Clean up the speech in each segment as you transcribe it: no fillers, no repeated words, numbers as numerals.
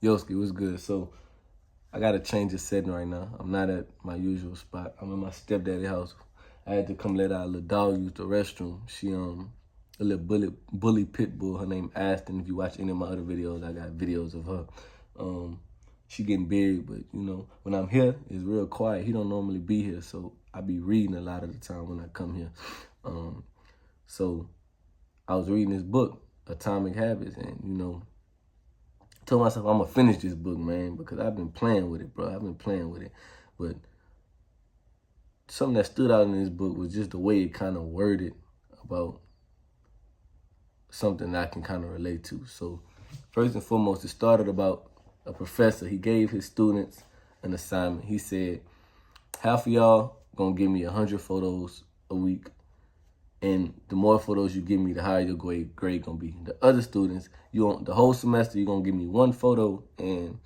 Yoski, what's good? So I gotta change the setting right now. I'm not at my usual spot. I'm in my stepdaddy house. I had to come let our little dog use the restroom. She a little bully pit bull. Her name Aston. If you watch any of my other videos, I got videos of her. She getting big, but you know, when I'm here, it's real quiet. He don't normally be here, so I be reading a lot of the time when I come here. So I was reading this book, Atomic Habits, and you know, told myself I'm gonna finish this book, man, because I've been playing with it, bro. I've been playing with it. But something that stood out in this book was just the way it kind of worded about something that I can kind of relate to. So first and foremost, it started about a professor. He gave his students an assignment. He said, half of y'all gonna give me 100 photos a week. And the more photos you give me, the higher your grade gonna be. The other students, the whole semester, you're gonna give me 1 photo, and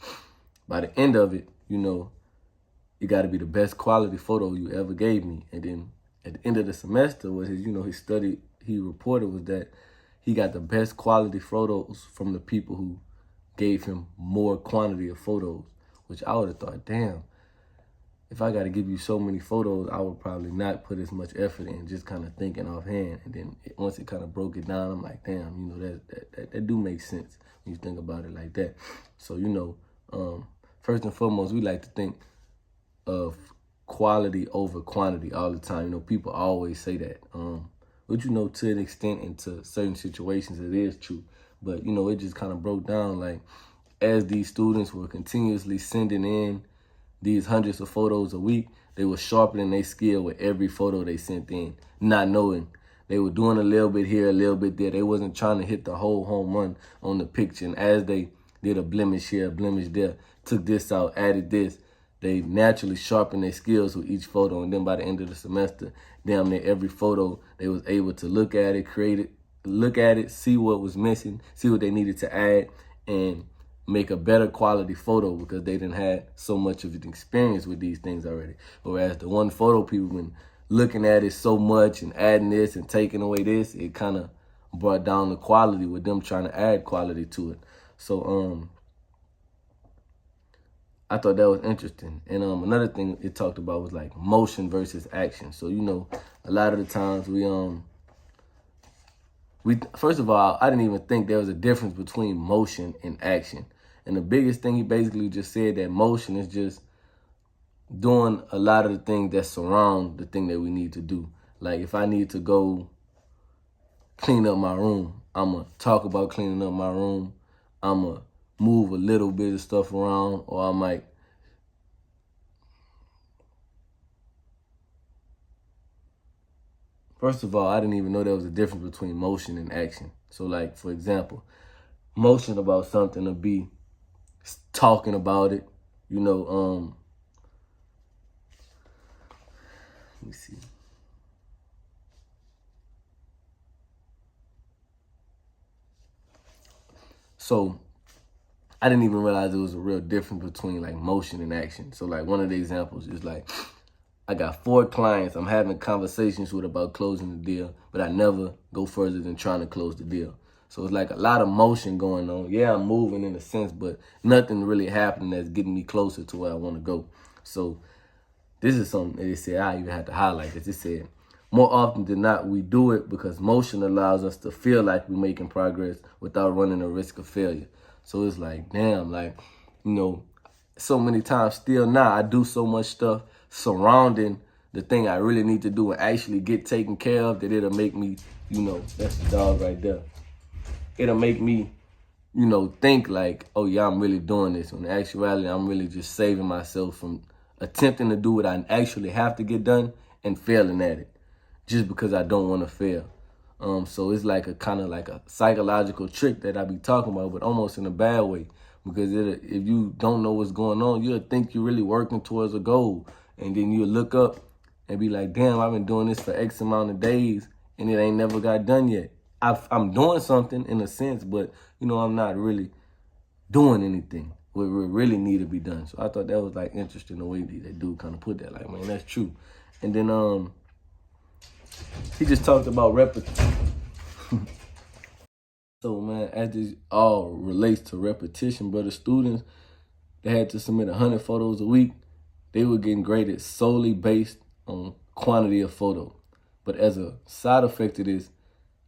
by the end of it, you know, it gotta be the best quality photo you ever gave me. And then at the end of the semester, what his study, he reported was that he got the best quality photos from the people who gave him more quantity of photos, which I would have thought, damn, if I got to give you so many photos, I would probably not put as much effort in, just kind of thinking offhand. And then once it kind of broke it down, I'm like, damn, you know, that do make sense when you think about it like that. So, you know, first and foremost, we like to think of quality over quantity all the time. You know, people always say that. But, you know, to an extent and to certain situations, it is true. But, you know, it just kind of broke down, like, as these students were continuously sending in these hundreds of photos a week, they were sharpening their skill with every photo they sent in, not knowing. They were doing a little bit here, a little bit there. They wasn't trying to hit the whole home run on the picture. And as they did a blemish here, a blemish there, took this out, added this, they naturally sharpened their skills with each photo. And then by the end of the semester, damn near every photo, they was able to look at it, see what was missing, see what they needed to add, and make a better quality photo because they didn't have so much of an experience with these things already. Whereas the one photo, people been looking at it so much and adding this and taking away this, it kind of brought down the quality with them trying to add quality to it. So I thought that was interesting. And another thing it talked about was like motion versus action. So, you know, a lot of the times we first of all, I didn't even think there was a difference between motion and action. And the biggest thing, he basically just said that motion is just doing a lot of the things that surround the thing that we need to do. Like if I need to go clean up my room, I'm going to talk about cleaning up my room. I'm going to move a little bit of stuff around, or I might first of all, I didn't even know there was a difference between motion and action. So like, for example, motion about something to be talking about it, you know, let me see. So I didn't even realize there was a real difference between like motion and action. So like one of the examples is like, I got 4 clients I'm having conversations with about closing the deal, but I never go further than trying to close the deal. So it's like a lot of motion going on. Yeah, I'm moving in a sense, but nothing really happening that's getting me closer to where I want to go. So this is something they said, I even had to highlight this. It said, more often than not, we do it because motion allows us to feel like we're making progress without running a risk of failure. So it's like, damn, like, you know, so many times still now I do so much stuff surrounding the thing I really need to do and actually get taken care of that it'll make me, you know, that's the dog right there. It'll make me, you know, think like, oh yeah, I'm really doing this. When in actuality, I'm really just saving myself from attempting to do what I actually have to get done and failing at it just because I don't want to fail. So it's like a kind of like a psychological trick that I be talking about, but almost in a bad way. Because if you don't know what's going on, you'll think you're really working towards a goal. And then you'll look up and be like, damn, I've been doing this for X amount of days and it ain't never got done yet. I'm doing something in a sense, but, you know, I'm not really doing anything what really need to be done. So I thought that was like interesting the way that dude kind of put that. Like, man, that's true. And then he just talked about repetition. So, man, as this all relates to repetition, bro, the students that had to submit 100 photos a week, they were getting graded solely based on quantity of photos. But as a side effect of this,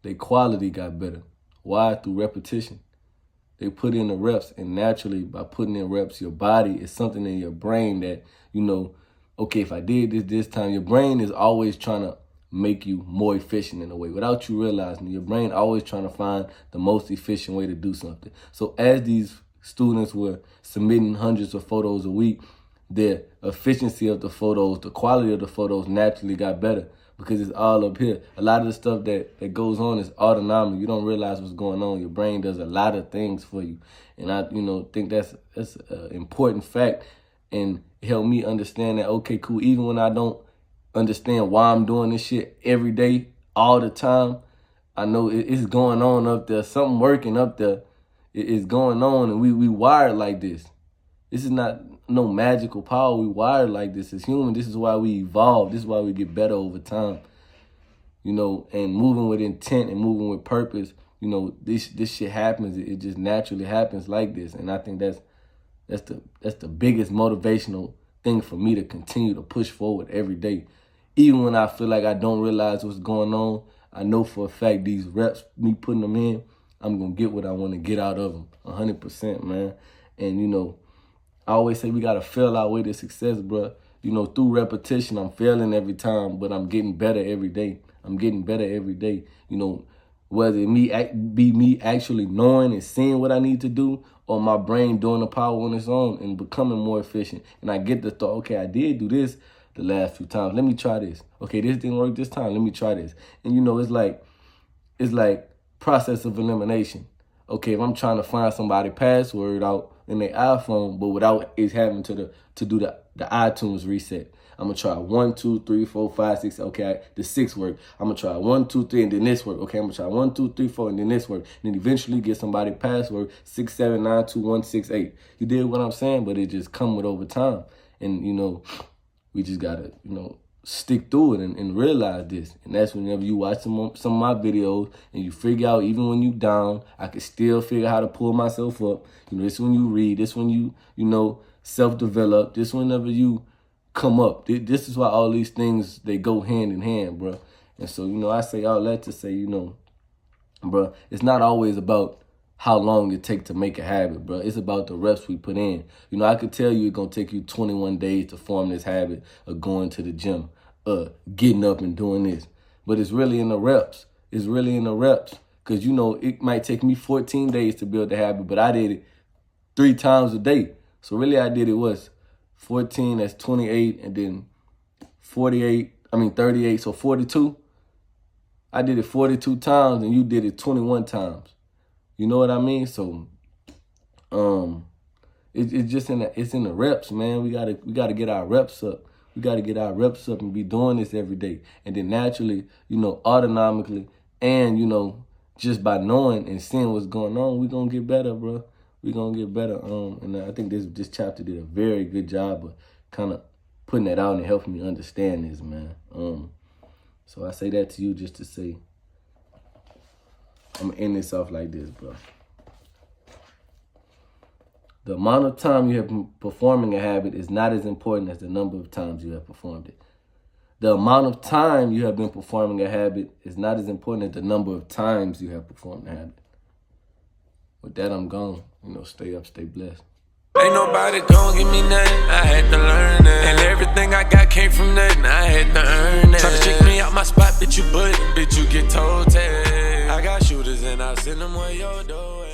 their quality got better. Why? Through repetition. They put in the reps, and naturally, by putting in reps, your body is something in your brain that, you know, okay, if I did this time, your brain is always trying to make you more efficient in a way without you realizing. Your brain always trying to find the most efficient way to do something. So as these students were submitting hundreds of photos a week, the efficiency of the photos, the quality of the photos naturally got better because it's all up here. A lot of the stuff that goes on is autonomic. You don't realize what's going on. Your brain does a lot of things for you. And I, think that's an important fact, and it helped me understand that, okay, cool, even when I don't understand why I'm doing this shit every day, all the time, I know it's going on up there. Something working up there is going on, and we wired like this. This is not no magical power. We wired like this as humans. This is why we evolve. This is why we get better over time. And moving with intent and moving with purpose, this shit happens. It just naturally happens like this. And I think that's the biggest motivational thing for me to continue to push forward every day. Even when I feel like I don't realize what's going on, I know for a fact these reps, me putting them in, I'm going to get what I want to get out of them, 100%, man. And, I always say we got to fail our way to success, bro. Through repetition, I'm failing every time, but I'm getting better every day. I'm getting better every day. Whether it be me actually knowing and seeing what I need to do, or my brain doing the power on its own and becoming more efficient. And I get the thought, okay, I did do this the last few times. Let me try this. Okay, this didn't work this time. Let me try this. And it's like process of elimination. Okay, if I'm trying to find somebody's password out in their iPhone, but without it having to do the iTunes reset, I'm gonna try 1, 2, 3, 4, 5, 6. Okay, the 6 work. I'm gonna try 1, 2, 3, and then this work. Okay, I'm gonna try 1, 2, 3, 4, and then this work. And then eventually get somebody password 6, 7, 9, 2, 1, 6, 8. You did what I'm saying? But it just come with over time. And we just gotta stick through it and realize this. And that's whenever you watch some of my videos and you figure out, even when you down, I can still figure out how to pull myself up. This when you read, this when you self-develop, this whenever you come up. This is why all these things, they go hand in hand, bro. And so, I say all that to say, bro, it's not always about how long it takes to make a habit, bro. It's about the reps we put in. I could tell you it's going to take you 21 days to form this habit of going to the gym, getting up and doing this. But it's really in the reps. It's really in the reps. Because, it might take me 14 days to build the habit, but I did it 3 times a day. So really I did it 14, that's 28, and then 38, so 42. I did it 42 times, and you did it 21 times. You know what I mean? So, it's just in the reps, man. We gotta get our reps up. We gotta get our reps up and be doing this every day. And then naturally, autonomically, and just by knowing and seeing what's going on, we're gonna get better, bro. We're gonna get better. And I think this chapter did a very good job of kind of putting that out and helping me understand this, man. So I say that to you just to say, I'm gonna end this off like this, bro. The amount of time you have been performing a habit is not as important as the number of times you have performed it. The amount of time you have been performing a habit is not as important as the number of times you have performed a habit. With that, I'm gone. Stay up, stay blessed. Ain't nobody gon' give me nothing, I had to learn it. And everything I got came from nothing, I had to earn it. Try to check me out my spot, bitch, you get told tag. I got shooters and I send them where your door.